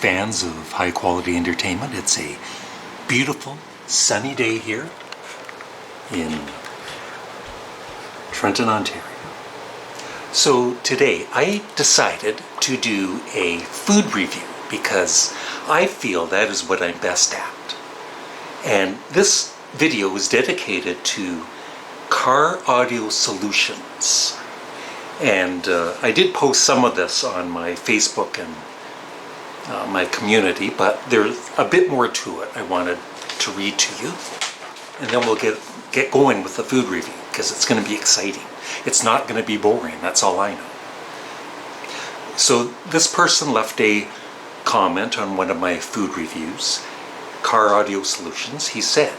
fans of high quality entertainment. It's a beautiful sunny day here in Trenton, Ontario. So today I decided to do a food review because I feel that is what I'm best at. And this video is dedicated to car audio solutions. And I did post some of this on my Facebook and my community, but there's a bit more to it I wanted to read to you. And then we'll get going with the food review because it's going to be exciting. It's not going to be boring, that's all I know. So this person left a comment on one of my food reviews, Car Audio Solutions. He said,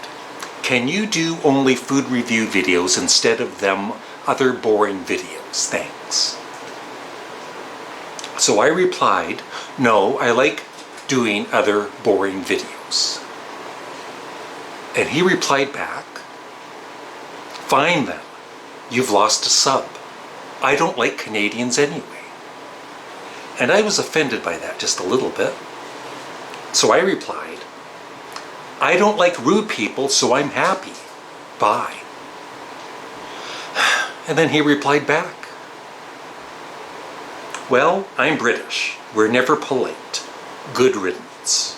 "Can you do only food review videos instead of them other boring videos? Thanks." So I replied, "No, I like doing other boring videos." And he replied back, "Fine then, you've lost a sub. I don't like Canadians anyway." And I was offended by that just a little bit. So I replied, "I don't like rude people, so I'm happy. Bye." And then he replied back, "Well, I'm British. We're never polite. Good riddance."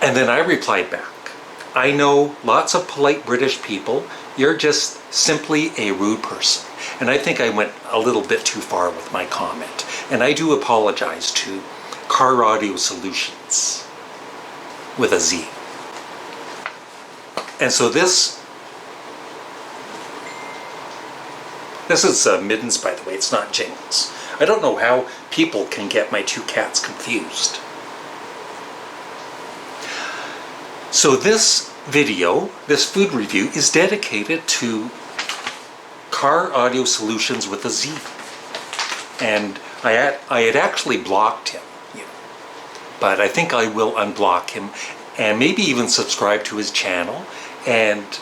And then I replied back, "I know lots of polite British people. You're just simply a rude person." And I think I went a little bit too far with my comment. And I do apologize to Car Audio Solutions with a Z. And so this is Middens, by the way. It's not James. I don't know how people can get my two cats confused. So this video, this food review, is dedicated to Car Audio Solutions with a Z. And I had actually blocked him, but I think I will unblock him and maybe even subscribe to his channel, and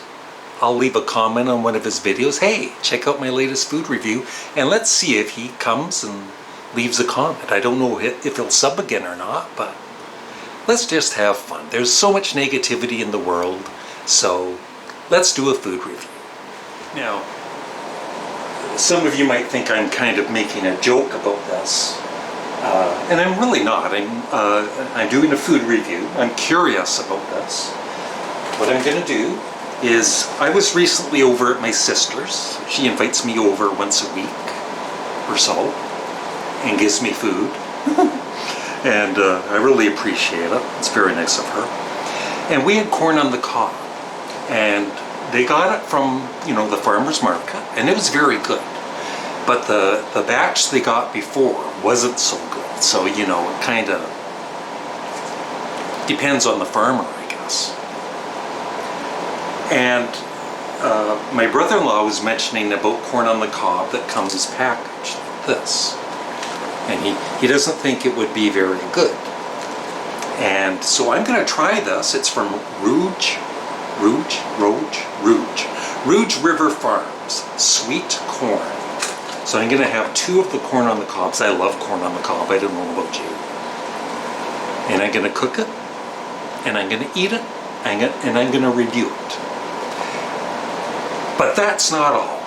I'll leave a comment on one of his videos. Hey, check out my latest food review, and let's see if he comes and leaves a comment. I don't know if he'll sub again or not, but let's just have fun. There's so much negativity in the world, so let's do a food review. Now, some of you might think I'm kind of making a joke about this, and I'm really not. I'm doing a food review. I'm curious about this. What I'm going to do is, I was recently over at my sister's. She invites me over once a week or so and gives me food. And I really appreciate it. It's very nice of her. And we had corn on the cob. And they got it from, the farmer's market, and it was very good. But the batch they got before wasn't so good. So, it kind of depends on the farmer, I guess. And my brother-in-law was mentioning about corn on the cob that comes packaged like this. And he doesn't think it would be very good. And so I'm going to try this. It's from Rouge River Farms, sweet corn. So I'm going to have 2 of the corn on the cobs. I love corn on the cob. I don't know about you. And I'm going to cook it, and I'm going to eat it, and I'm going to review it. But that's not all.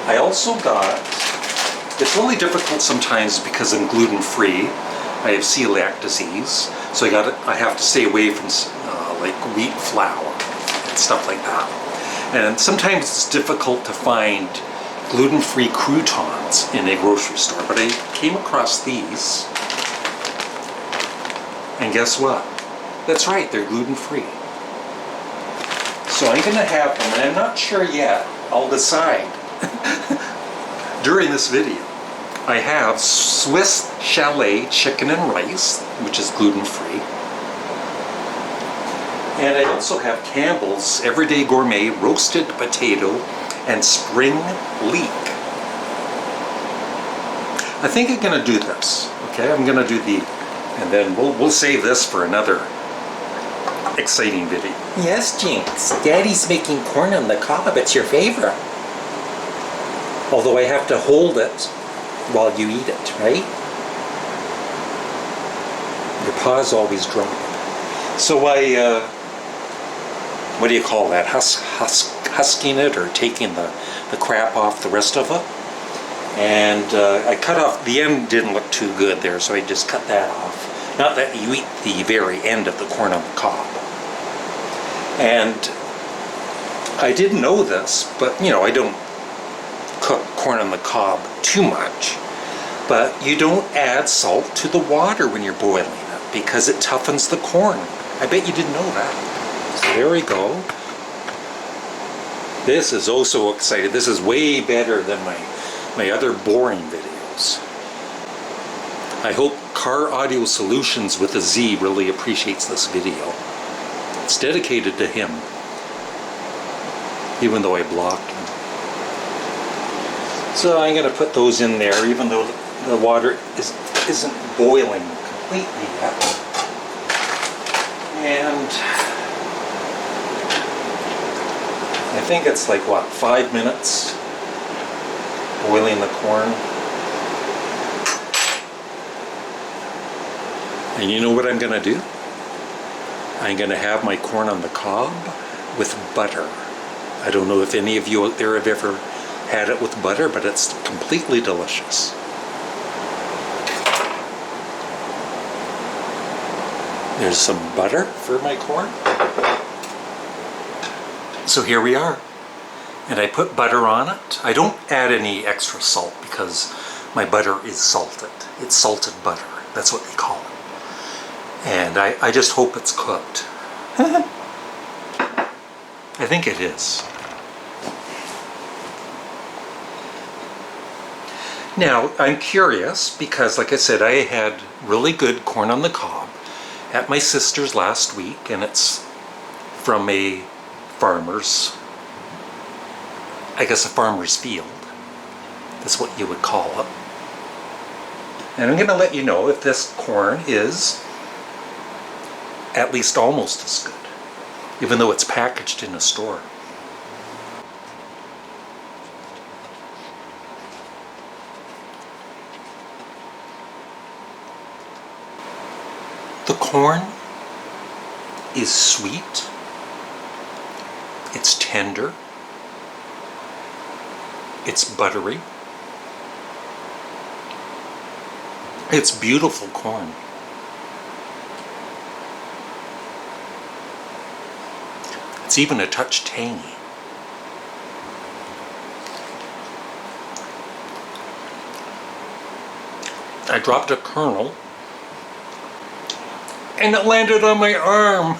I also got, it's really difficult sometimes because I'm gluten-free. I have celiac disease, so I have to stay away from like wheat flour and stuff like that. And sometimes it's difficult to find gluten-free croutons in a grocery store, but I came across these, and guess what? That's right, they're gluten-free. So I'm going to have them, and I'm not sure yet. I'll decide during this video. I have Swiss Chalet chicken and rice, which is gluten-free. And I also have Campbell's Everyday Gourmet roasted potato and spring leek. I think I'm going to do this. Okay, I'm going to do and then we'll save this for another exciting video. Yes, Jinx. Daddy's making corn on the cob. It's your favorite. Although I have to hold it while you eat it, right? Your paw's always drunk. So I, what do you call that? Husking it, or taking the crap off the rest of it. And I cut off, the end didn't look too good there, so I just cut that off. Not that you eat the very end of the corn on the cob. And I didn't know this, but you know, I don't cook corn on the cob too much. But you don't add salt to the water when you're boiling it, because it toughens the corn. I bet you didn't know that. So there we go. This is oh so exciting. This is way better than my other boring videos. I hope Car Audio Solutions with a Z really appreciates this video. It's dedicated to him, even though I blocked him. So I'm going to put those in there, even though the water isn't boiling completely yet. And I think it's like, what, 5 minutes boiling the corn. And you know what I'm going to do? I'm going to have my corn on the cob with butter. I don't know if any of you out there have ever had it with butter, but it's completely delicious. There's some butter for my corn. So here we are. And I put butter on it. I don't add any extra salt because my butter is salted. It's salted butter. That's what they call it. And I just hope it's cooked. I think it is. Now, I'm curious because, like I said, I had really good corn on the cob at my sister's last week, and it's from a farmer's, I guess a farmer's field. That's what you would call it. And I'm going to let you know if this corn is at least almost as good, even though it's packaged in a store. The corn is sweet, it's tender, it's buttery, it's beautiful corn. It's even a touch tangy. I dropped a kernel and it landed on my arm.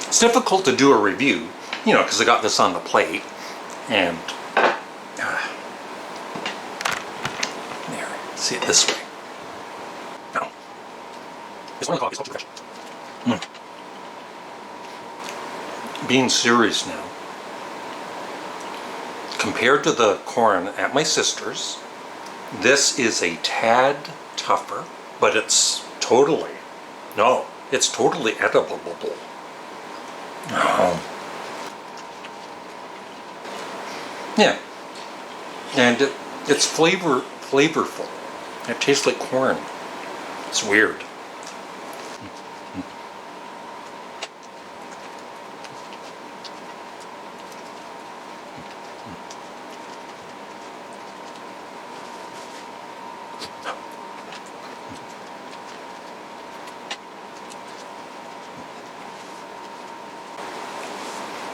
It's difficult to do a review, you know, because I got this on the plate, and there, see it this way. No, it's one of the coffees, fresh. Being serious now, compared to the corn at my sister's, this is a tad tougher, but it's totally edible. Yeah, and it's flavorful. It tastes like corn. It's weird.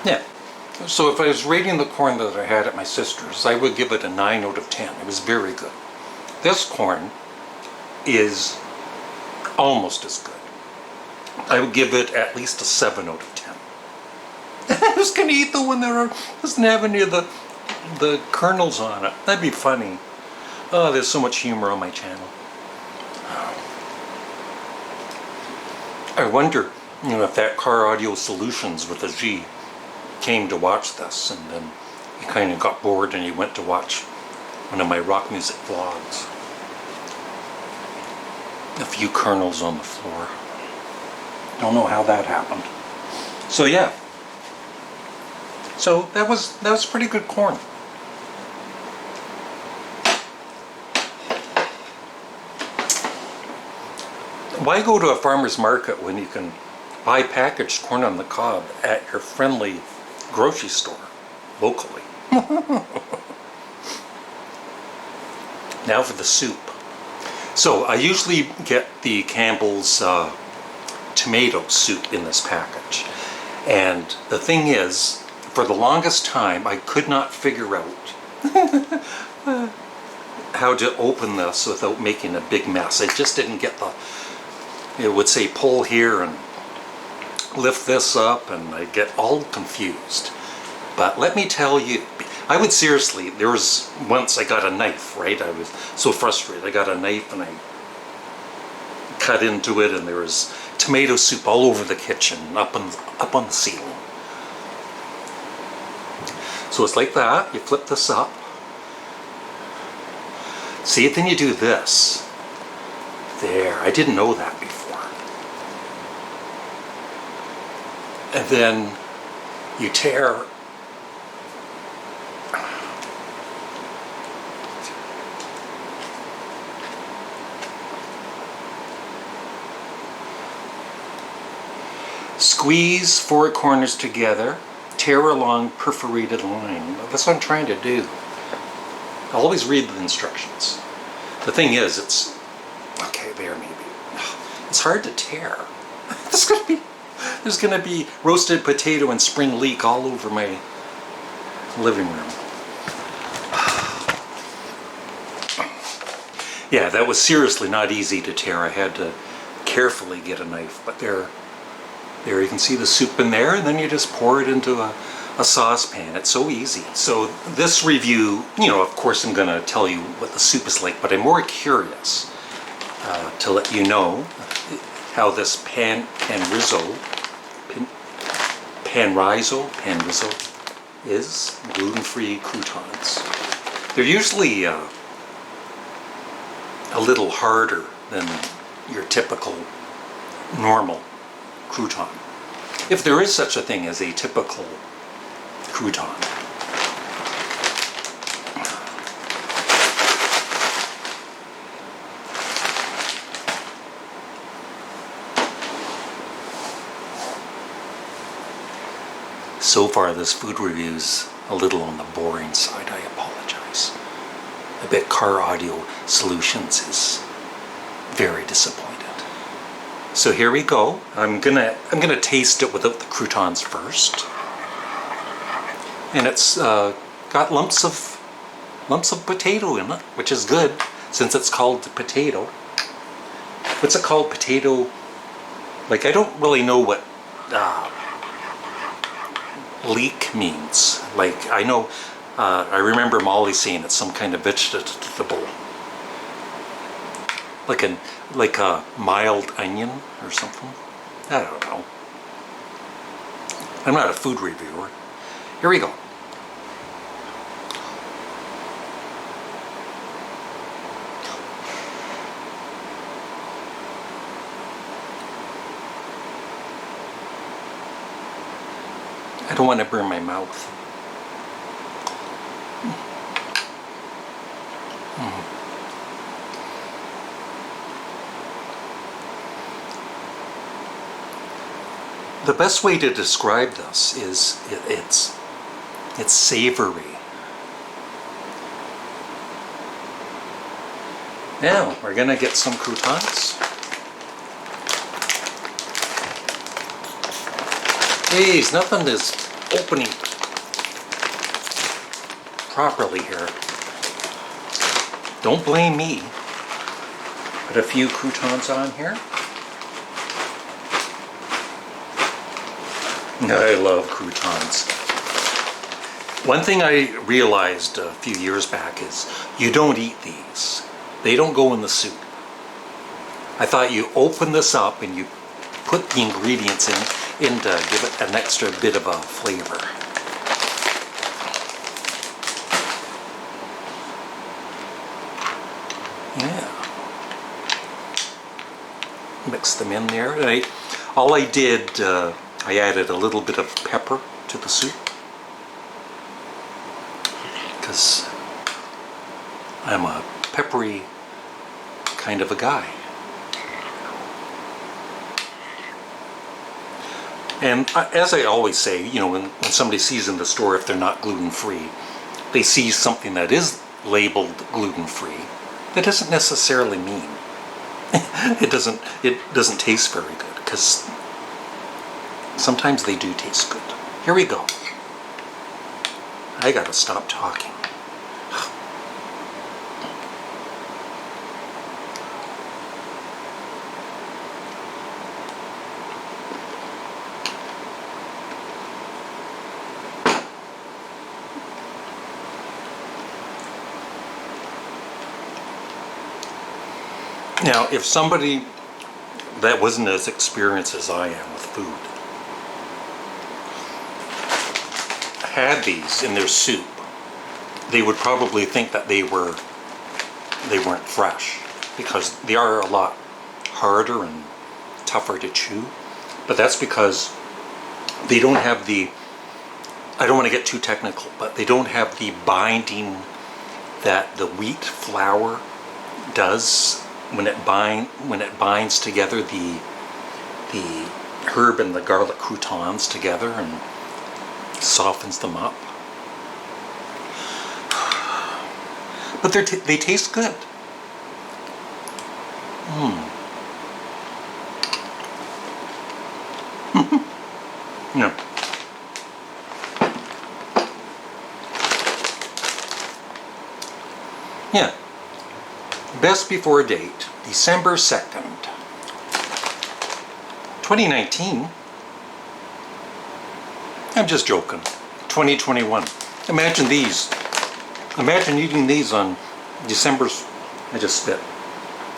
Yeah. So if I was rating the corn that I had at my sister's, I would give it a 9 out of 10. It was very good. This corn is almost as good. I would give it at least a 7 out of 10. I was going to eat the one that doesn't have any of the kernels on it. That'd be funny. Oh, there's so much humor on my channel. I wonder, you know, if that Car Audio Solutions with a Z came to watch this, and then he kind of got bored and he went to watch one of my rock music vlogs. A few kernels on the floor. Don't know how that happened. So yeah. So that was pretty good corn. Why go to a farmer's market when you can buy packaged corn on the cob at your friendly grocery store locally? Now for the soup. So I usually get the Campbell's tomato soup in this package. And the thing is, for the longest time, I could not figure out how to open this without making a big mess. I just didn't get the, it would say pull here and lift this up, and I get all confused. But let me tell you, I would seriously, there was once I got a knife, right? I was so frustrated. I got a knife and I cut into it, and there was tomato soup all over the kitchen, up on the ceiling. So it's like that. You flip this up. See, then you do this. There, I didn't know that before. And then you tear squeeze 4 corners together, tear along perforated line. That's what I'm trying to do. I always read the instructions. The thing is, it's okay there maybe. It's hard to tear. There's gonna be roasted potato and spring leek all over my living room. Yeah, that was seriously not easy to tear. I had to carefully get a knife, but there you can see the soup in there, and then you just pour it into a saucepan. It's so easy. So this review, you know, of course I'm going to tell you what the soup is like, but I'm more curious to let you know how this pan risotto is, gluten-free croutons. They're usually a little harder than your typical normal crouton, if there is such a thing as a typical crouton. So far this food review's a little on the boring side. I apologize. I bet Car Audio Solutions is very disappointed. So here we go. I'm gonna taste it without the croutons first, and it's got lumps of potato in it, which is good since it's called potato. What's it called? Potato? Like, I don't really know what leek means. Like, I know, I remember Molly saying it's some kind of vegetable, like a mild onion or something. I don't know. I'm not a food reviewer. Here we go. I don't want to burn my mouth. The best way to describe this is it's savory. Now we're gonna get some croutons. Geez, nothing is opening properly here. Don't blame me. Put a few croutons on here. I love croutons. One thing I realized a few years back is you don't eat these. They don't go in the soup. I thought you open this up and you put the ingredients in to give it an extra bit of a flavor. Yeah. Mix them in there. All I did, I added a little bit of pepper to the soup, because I'm a peppery kind of a guy. And as I always say, you know, when somebody sees in the store, if they're not gluten-free, they see something that is labeled gluten-free, that doesn't necessarily mean it doesn't taste very good, because sometimes they do taste good. Here we go. I gotta stop talking. Now, if somebody that wasn't as experienced as I am with food had these in their soup, they would probably think that they weren't fresh, because they are a lot harder and tougher to chew. But that's because they don't have the, I don't want to get too technical, but they don't have the binding that the wheat flour does when it binds together the herb and the garlic croutons together and softens them up. But they taste good. Yeah. Yeah. Best before date, December 2nd, 2019. I'm just joking. 2021. Imagine these. Imagine eating these on December, I just spit.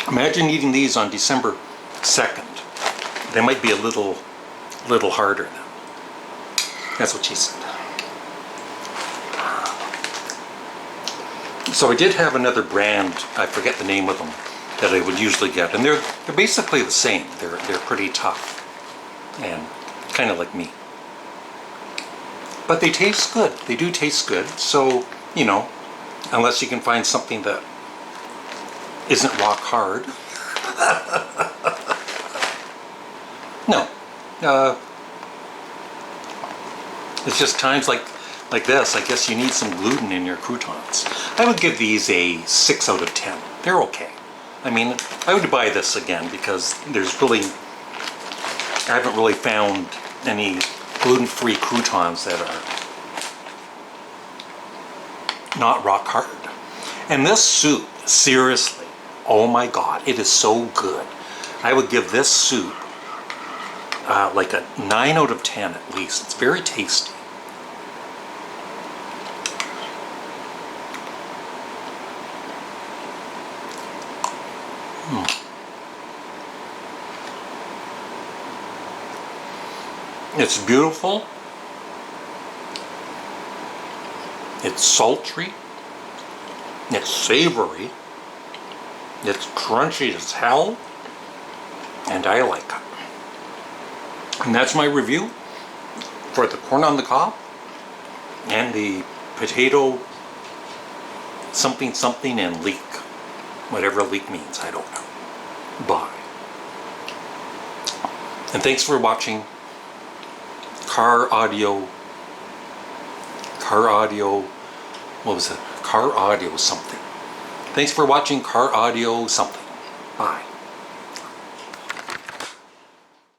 Imagine eating these on December 2nd. They might be a little harder now. That's what she said. So I did have another brand, I forget the name of them, that I would usually get, and they're basically the same. They're pretty tough and kind of like me. But they taste good. They do taste good. So, you know, unless you can find something that isn't rock hard. No. It's just times like this, I guess you need some gluten in your croutons. I would give these a 6 out of 10. They're okay. I mean, I would buy this again because I haven't really found any gluten-free croutons that are not rock hard. And this soup, seriously, oh my God, it is so good. I would give this soup like a 9 out of 10 at least. It's very tasty. It's beautiful. It's sultry. It's savory. It's crunchy as hell. And I like it. And that's my review for the corn on the cob and the potato something something and leek. Whatever leek means, I don't know. Bye. And thanks for watching Car audio, what was it? Car audio something. Thanks for watching Car audio something. Bye.